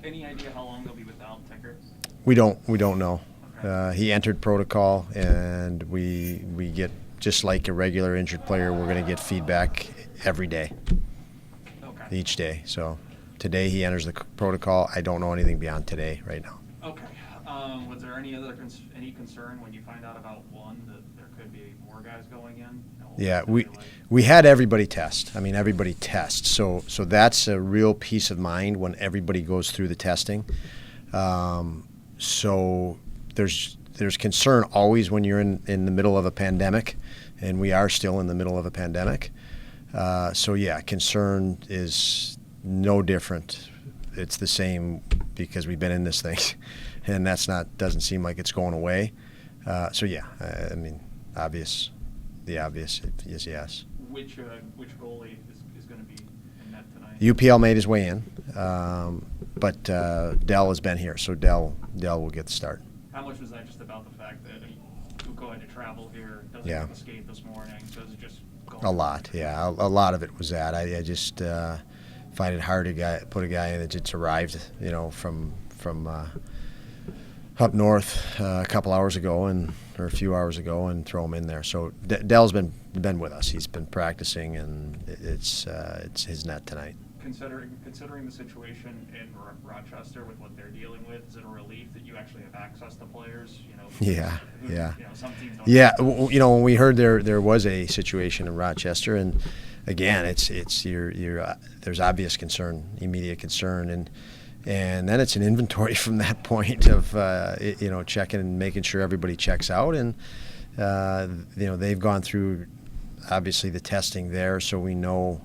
Any idea how long they'll be without Ticker? We don't know. Okay. He entered protocol, and we get, just like a regular injured player, we're going to get feedback every day, Okay. each day. So today he enters the protocol. I don't know anything beyond today right now. Okay. Was there any concern when you find out about one that there could be more guys going in? Yeah, we had everybody test. I mean, everybody tests. So that's a real peace of mind when everybody goes through the testing. So there's concern always when you're in the middle of a pandemic, and we are still in the middle of a pandemic. So yeah, concern is no different. It's the same because we've been in this thing, and doesn't seem like it's going away. So yeah, I mean, the obvious is yes. Which goalie is going to be in net tonight? UPL made his way in, but Dell has been here, so Dell will get the start. How much was that just about the fact that Uko had to travel here, doesn't Yeah. have a skate this morning, so is it just going A lot, yeah. A lot of it was that. I just find it hard to put a guy in that just arrived, from up north a couple hours ago or a few hours ago, and throw him in there. So Dell's been with us. He's been practicing, and it's his net tonight. Considering the situation in Rochester with what they're dealing with, is it a relief that you actually have access to players? Yeah. Some teams don't. Yeah, when we heard there was a situation in Rochester, and again, it's there's obvious concern, immediate concern, and then it's an inventory from that point of checking and making sure everybody checks out, and they've gone through obviously the testing there, so we know.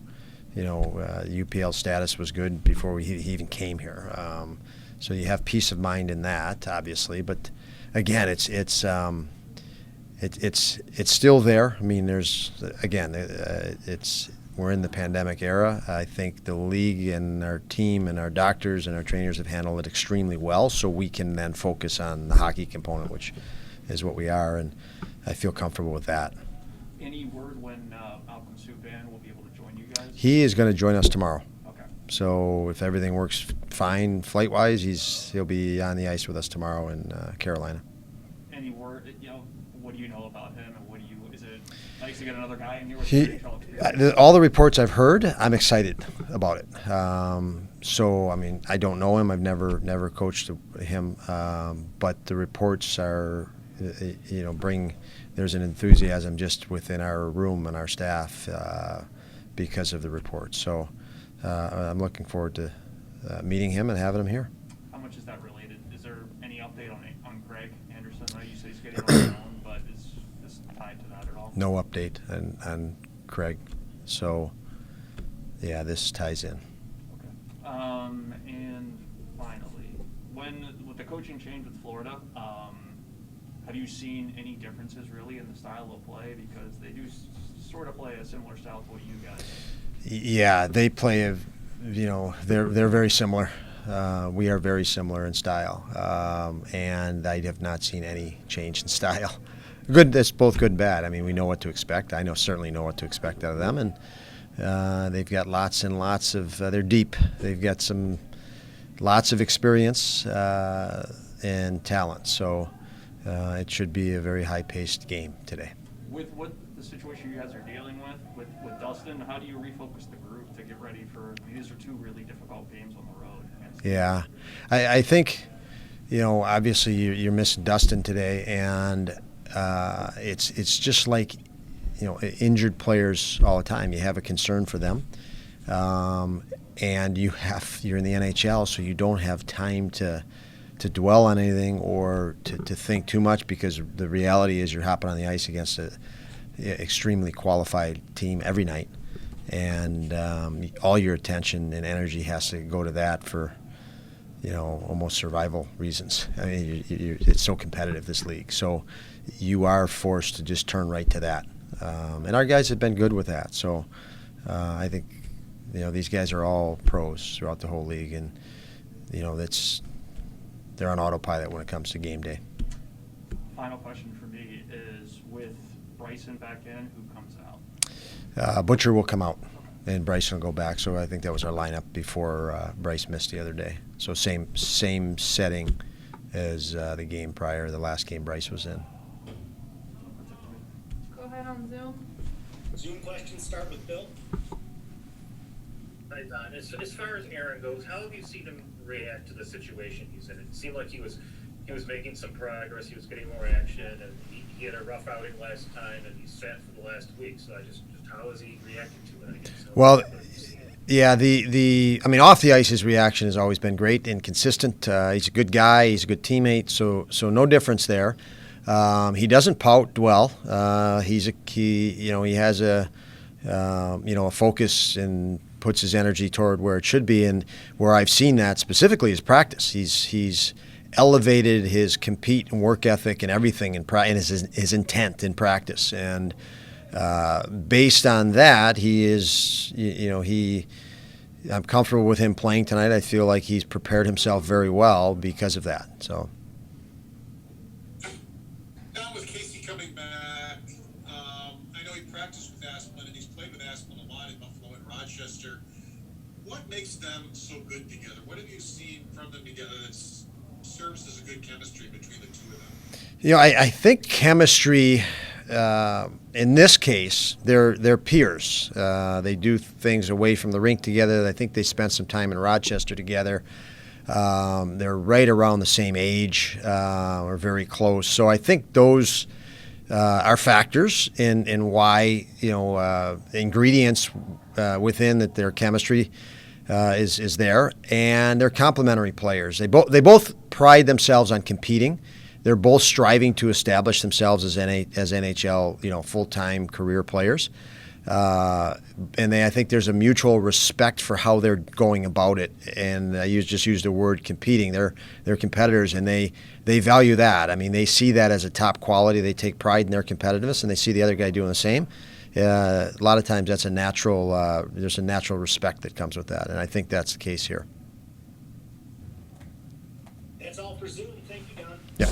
UPL status was good before he even came here. So you have peace of mind in that, obviously. But again, it's still there. I mean, we're in the pandemic era. I think the league and our team and our doctors and our trainers have handled it extremely well. So we can then focus on the hockey component, which is what we are, and I feel comfortable with that. Any word when Subban will be able to join you guys? He is going to join us tomorrow. Okay. So if everything works fine flight-wise, he'll be on the ice with us tomorrow in Carolina. Any word? What do you know about him, and is it nice to get another guy in here with NHL experience? All the reports I've heard, I'm excited about it. So I mean, I don't know him. I've never coached him, but the reports are, there's an enthusiasm just within our room and our staff because of the reports. So I'm looking forward to meeting him and having him here. How much is that related? Is there any update on Greg Anderson? I know you say he's getting on his own, but is this tied to that at all? No update on Craig. So yeah, this ties in. Okay. And finally, with the coaching change with Florida, have you seen any differences really in the style of play? Because they do sort of play a similar style to what you guys do. Yeah, they play they're very similar. We are very similar in style, and I have not seen any change in style. Good, that's both good and bad. I mean, we know what to expect. I certainly know what to expect out of them, and they've got lots and lots of. They're deep. They've got lots of experience and talent. So. It should be a very high-paced game today. With what the situation you guys are dealing with Dustin, how do you refocus the group to get ready for? I mean, these are two really difficult games on the road. Yeah, I think, obviously you're missing Dustin today, and it's just like, injured players all the time. You have a concern for them, and you're in the NHL, so you don't have time to dwell on anything or to think too much, because the reality is you're hopping on the ice against an extremely qualified team every night, and all your attention and energy has to go to that for almost survival reasons. I mean, it's so competitive, this league, so you are forced to just turn right to that, and our guys have been good with that. So I think these guys are all pros throughout the whole league, and they're on autopilot when it comes to game day. Final question for me is, with Bryson back in, who comes out? Butcher will come out. and Bryson will go back. So I think that was our lineup before Bryce missed the other day. So same setting as the game prior, the last game Bryce was in. Go ahead on Zoom. Zoom questions start with Bill. Hi, Don. As far as Aaron goes, how have you seen him react to the situation he's in? It seemed like he was making some progress. He was getting more action, and he had a rough outing last time, and he sat for the last week. So just how is he reacting to it? I guess. Well, yeah, I mean, off the ice, his reaction has always been great and consistent. He's a good guy. He's a good teammate. So no difference there. He doesn't pout, dwell. He has a focus and puts his energy toward where it should be, and where I've seen that specifically is practice. He's elevated his compete and work ethic and everything and his intent in practice, and based on that, I'm comfortable with him playing tonight. I feel like he's prepared himself very well because of that. So. Now with Casey coming back, I know he practiced with Asplund and he's played with Asplund a lot in Buffalo and Rochester. What makes them so good together? What have you seen from them together that serves as a good chemistry between the two of them? I think chemistry, in this case, they're peers. They do things away from the rink together. I think they spent some time in Rochester together. They're right around the same age, or very close. So I think those are factors in why ingredients within that their chemistry is there, and they're complementary players. They both pride themselves on competing. They're both striving to establish themselves as NHL full-time career players. And I think there's a mutual respect for how they're going about it. And I just used the word competing. They're competitors, and they value that. I mean, they see that as a top quality. They take pride in their competitiveness, and they see the other guy doing the same. A lot of times that's a natural. There's a natural respect that comes with that, and I think that's the case here. That's all for Zoom. Thank you, Don. Yeah.